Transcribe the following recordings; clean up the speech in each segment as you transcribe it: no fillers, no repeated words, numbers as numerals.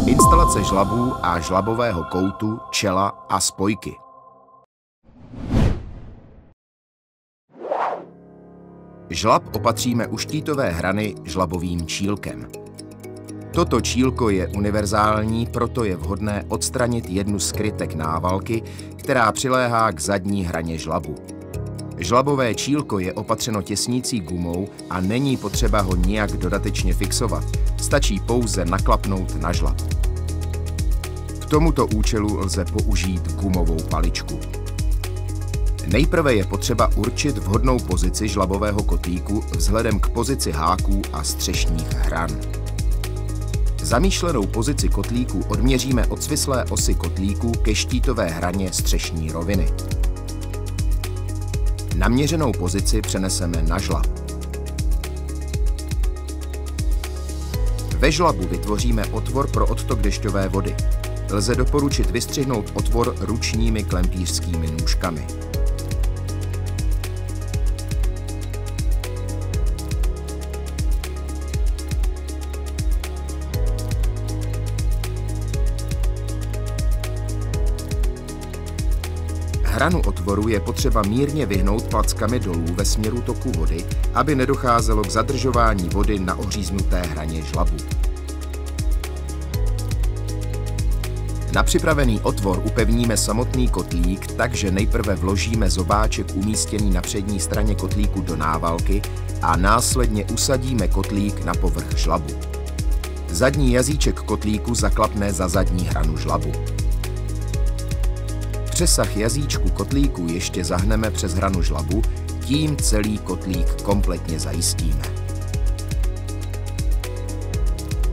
Instalace žlabů a žlabového koutu, čela a spojky. Žlab opatříme u štítové hrany žlabovým čílkem. Toto čílko je univerzální, proto je vhodné odstranit jednu z krytek návalky, která přiléhá k zadní hraně žlabu. Žlabové čílko je opatřeno těsnící gumou a není potřeba ho nijak dodatečně fixovat, stačí pouze naklapnout na žlab. K tomuto účelu lze použít gumovou paličku. Nejprve je potřeba určit vhodnou pozici žlabového kotlíku vzhledem k pozici háků a střešních hran. Zamýšlenou pozici kotlíku odměříme od svislé osy kotlíku ke štítové hraně střešní roviny. Naměřenou pozici přeneseme na žlab. Ve žlabu vytvoříme otvor pro odtok dešťové vody. Lze doporučit vystřihnout otvor ručními klempířskými nůžkami. Hranu otvoru je potřeba mírně vyhnout plackami dolů ve směru toku vody, aby nedocházelo k zadržování vody na oříznuté hraně žlabu. Na připravený otvor upevníme samotný kotlík, takže nejprve vložíme zobáček umístěný na přední straně kotlíku do návalky a následně usadíme kotlík na povrch žlabu. Zadní jazyček kotlíku zaklapne za zadní hranu žlabu. Přesah jazyčku kotlíku ještě zahneme přes hranu žlabu, tím celý kotlík kompletně zajistíme.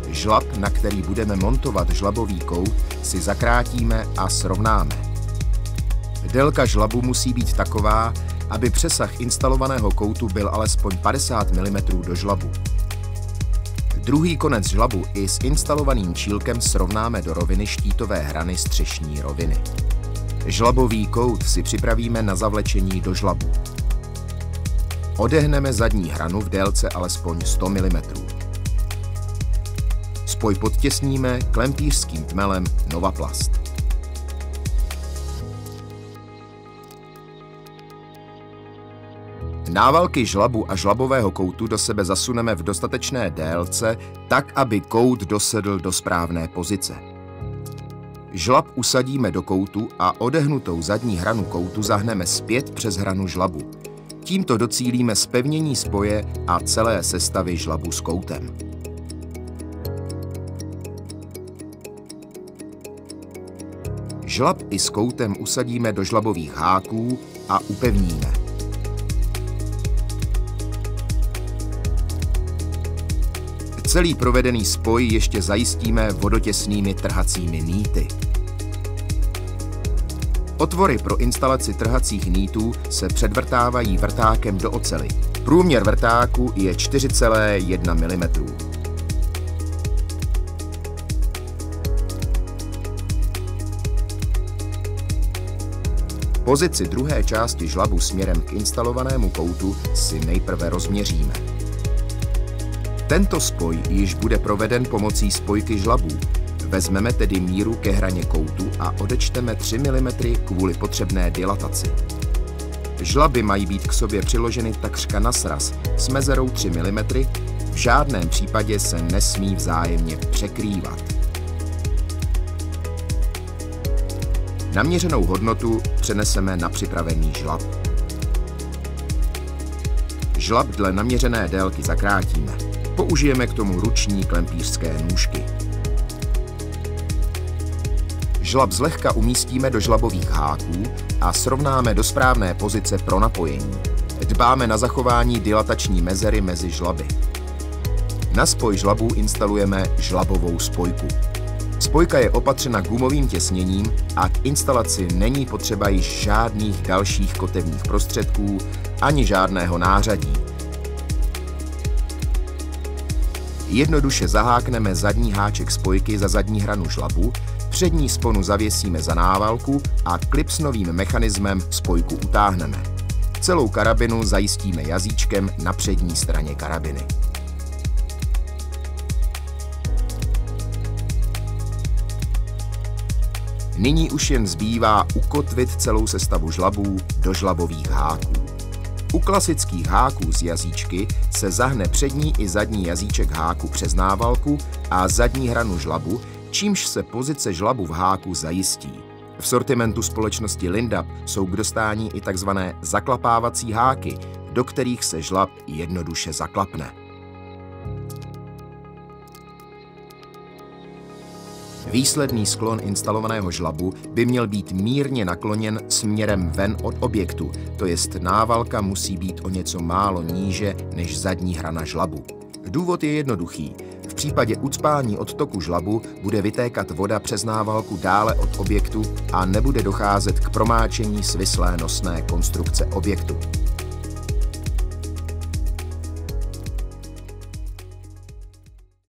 Žlab, na který budeme montovat žlabový kout, si zakrátíme a srovnáme. Délka žlabu musí být taková, aby přesah instalovaného koutu byl alespoň 50 mm do žlabu. Druhý konec žlabu i s instalovaným čílkem srovnáme do roviny štítové hrany střešní roviny. Žlabový kout si připravíme na zavlečení do žlabu. Odehneme zadní hranu v délce alespoň 100 mm. Spoj podtěsníme klempířským tmelem Novaplast. Návalky žlabu a žlabového koutu do sebe zasuneme v dostatečné délce, tak, aby kout dosedl do správné pozice. Žlab usadíme do koutu a odehnutou zadní hranu koutu zahneme zpět přes hranu žlabu. Tímto docílíme zpevnění spoje a celé sestavy žlabu s koutem. Žlab i s koutem usadíme do žlabových háků a upevníme. Celý provedený spoj ještě zajistíme vodotěsnými trhacími nýty. Otvory pro instalaci trhacích nýtů se předvrtávají vrtákem do oceli. Průměr vrtáku je 4,1 mm. Pozici druhé části žlabu směrem k instalovanému koutu si nejprve rozměříme. Tento spoj již bude proveden pomocí spojky žlabů. Vezmeme tedy míru ke hraně koutu a odečteme 3 mm kvůli potřebné dilataci. Žlaby mají být k sobě přiloženy takřka na sraz s mezerou 3 mm, v žádném případě se nesmí vzájemně překrývat. Naměřenou hodnotu přeneseme na připravený žlab. Žlab dle naměřené délky zakrátíme. Použijeme k tomu ruční klempířské nůžky. Žlab zlehka umístíme do žlabových háků a srovnáme do správné pozice pro napojení. Dbáme na zachování dilatační mezery mezi žlaby. Na spoj žlabů instalujeme žlabovou spojku. Spojka je opatřena gumovým těsněním a k instalaci není potřeba již žádných dalších kotevních prostředků ani žádného nářadí. Jednoduše zahákneme zadní háček spojky za zadní hranu žlabu, přední sponu zavěsíme za návalku a klipsnovým mechanismem spojku utáhneme. Celou karabinu zajistíme jazyčkem na přední straně karabiny. Nyní už jen zbývá ukotvit celou sestavu žlabů do žlabových háků. U klasických háků z jazyčky se zahne přední i zadní jazyček háku přes návalku a zadní hranu žlabu, čímž se pozice žlabu v háku zajistí. V sortimentu společnosti Lindab jsou k dostání i tzv. Zaklapávací háky, do kterých se žlab jednoduše zaklapne. Výsledný sklon instalovaného žlabu by měl být mírně nakloněn směrem ven od objektu, to jest návalka musí být o něco málo níže než zadní hrana žlabu. Důvod je jednoduchý. V případě ucpání odtoku žlabu bude vytékat voda přes návalku dále od objektu a nebude docházet k promáčení svislé nosné konstrukce objektu.